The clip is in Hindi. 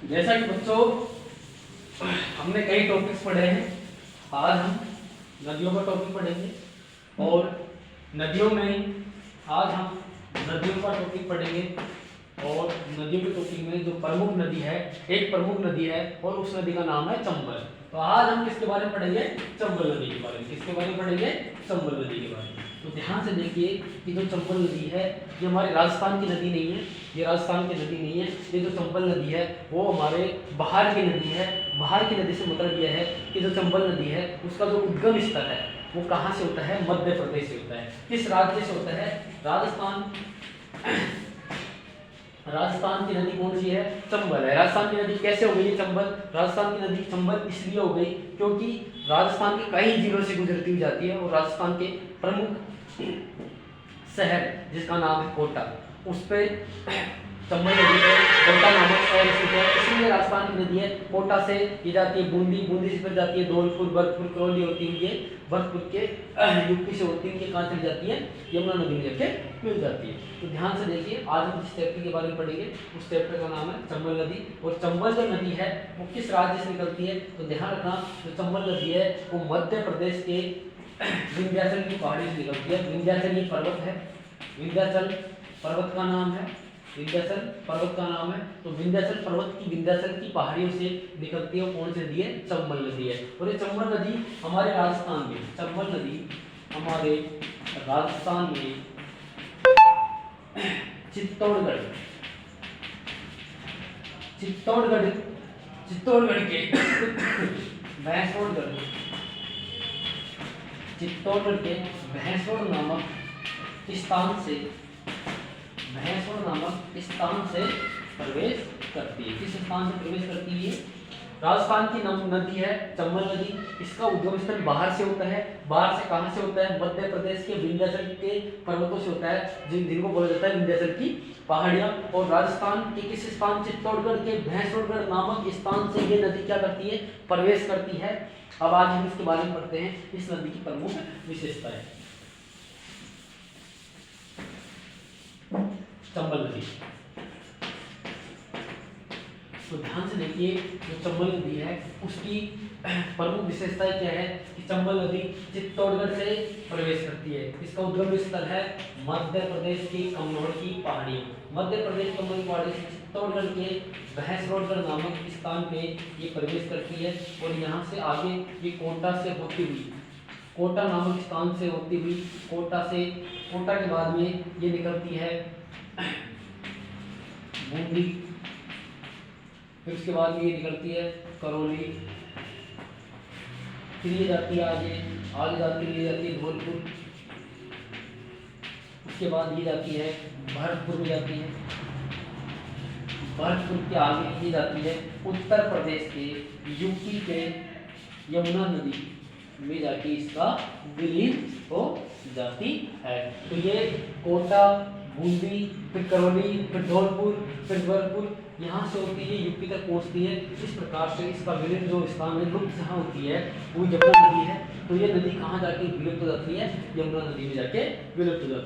जैसा कि बच्चों हमने कई टॉपिक्स पढ़े हैं, आज हम नदियों का टॉपिक पढ़ेंगे और नदियों में आज हम नदियों का टॉपिक पढ़ेंगे और नदियों के टॉपिक में जो प्रमुख नदी है, एक प्रमुख नदी है और उस नदी का नाम है चंबल। तो आज हम किसके बारे में पढ़ेंगे? चंबल नदी के बारे में। किसके बारे में पढ़ेंगे? चंबल नदी के बारे में। तो ध्यान से देखिए कि जो चंबल नदी है ये हमारे राजस्थान की नदी नहीं है, ये राजस्थान की नदी नहीं है। ये जो चंबल नदी है वो हमारे बाहर की नदी है। बाहर की नदी से मतलब यह है कि जो चंबल नदी है उसका जो उद्गम स्थल है वो कहाँ से होता है? मध्य प्रदेश से होता है। किस राज्य से होता है? राजस्थान। राजस्थान की नदी कौन सी है? चंबल है। राजस्थान की नदी कैसे हो गई चंबल? राजस्थान की नदी चंबल इसलिए हो गई क्योंकि राजस्थान के कई जिलों से गुजरती हुई जाती है और राजस्थान के प्रमुख शहर जिसका नाम है कोटा, उस पे चंबल नदी है। कोटा नामक शहर स्थित है, इसलिए राजस्थान की नदी है। कोटा से ये जाती है बूंदी, बूंदी से फिर जाती है धौलपुर, भरतपुर, करौली होती हुई है भरतपुर के यूपी से होती हुई कहाँ चली जाती है? यमुना नदी में जाके मिल जाती है। तो ध्यान से देखिए, आज हम जिस चैप्टर के बारे में पढ़ेंगे उस चैप्टर का नाम है चंबल नदी। और चंबल जो नदी है वो किस राज्य से निकलती है? तो ध्यान रखना, जो चंबल नदी है वो मध्य प्रदेश के विंध्याचल की पहाड़ी से निकलती है। विंध्याचल ये पर्वत है, विंध्याचल पर्वत का नाम है, विंध्याचल पर्वत का नाम है। तो विंध्याचल पर्वत की विंध्याचल की पहाड़ियों से निकलती है। कौन सी नदी है? चंबल नदी है। और ये चंबल नदी हमारे राजस्थान में, चंबल नदी हमारे राजस्थान में चित्तौड़गढ़ चित्तौड़गढ़ चित्तौड़गढ़ के भैंसोड़गढ़ चित्तौड़गढ़ के भैंसोड़ नामक स्थान से प्रवेश करती है। किस स्थान से प्रवेश करती है? राजस्थान की नदी है चंबल नदी। इसका उद्गम स्थल बाहर से होता है। बाहर से कहां से होता है? मध्य प्रदेश के विंध्याचल के पर्वतों से होता है, जिनको बोला जाता है विंध्याचल की पहाड़ियां। और राजस्थान के किस स्थान? चित्तौड़गढ़ के भैंसोड़गढ़ नामक स्थान से ये नदी क्या करती है? प्रवेश करती है। अब आज हम इसके बारे में पढ़ते हैं, इस नदी की प्रमुख विशेषताएं। चंबल नदी, तो ध्यान से देखिए, जो चंबल नदी है उसकी प्रमुख विशेषताएं क्या है? कि चंबल नदी चित्तौड़गढ़ से प्रवेश करती है। इसका उद्गम स्थल है मध्य प्रदेश की कन्नौज की पहाड़ी। मध्य प्रदेश कन्नौज की पहाड़ी से चित्तौड़गढ़ के भैंसोड़गढ़ नामक स्थान पे ये प्रवेश करती है। और यहाँ से आगे ये कोटा से होती हुई, कोटा नामक स्थान से होती हुई कोटा के बाद में ये निकलती है बूंदी, फिर उसके बाद में ये निकलती है करौली, फिर ये जाती है आगे जाती है धौलपुर, उसके बाद ये जाती है भरतपुर में जाती है। भरतपुर के आगे ये जाती है उत्तर प्रदेश के यूपी के यमुना नदी में जाके इसका विलीन हो जाती है। तो ये कोटा, बूंदी, फिर करौली, फिर धौलपुर, फिर भरतपुर, यहाँ से होती है यूपी तक पहुँचती है। इस प्रकार से इसका विलीन जो स्थान है, लुप्त जहाँ होती है वो यमुना नदी है। तो ये नदी कहाँ जाके विलुप्त हो जाती है? यमुना नदी में जाके विलुप्त हो जाती है।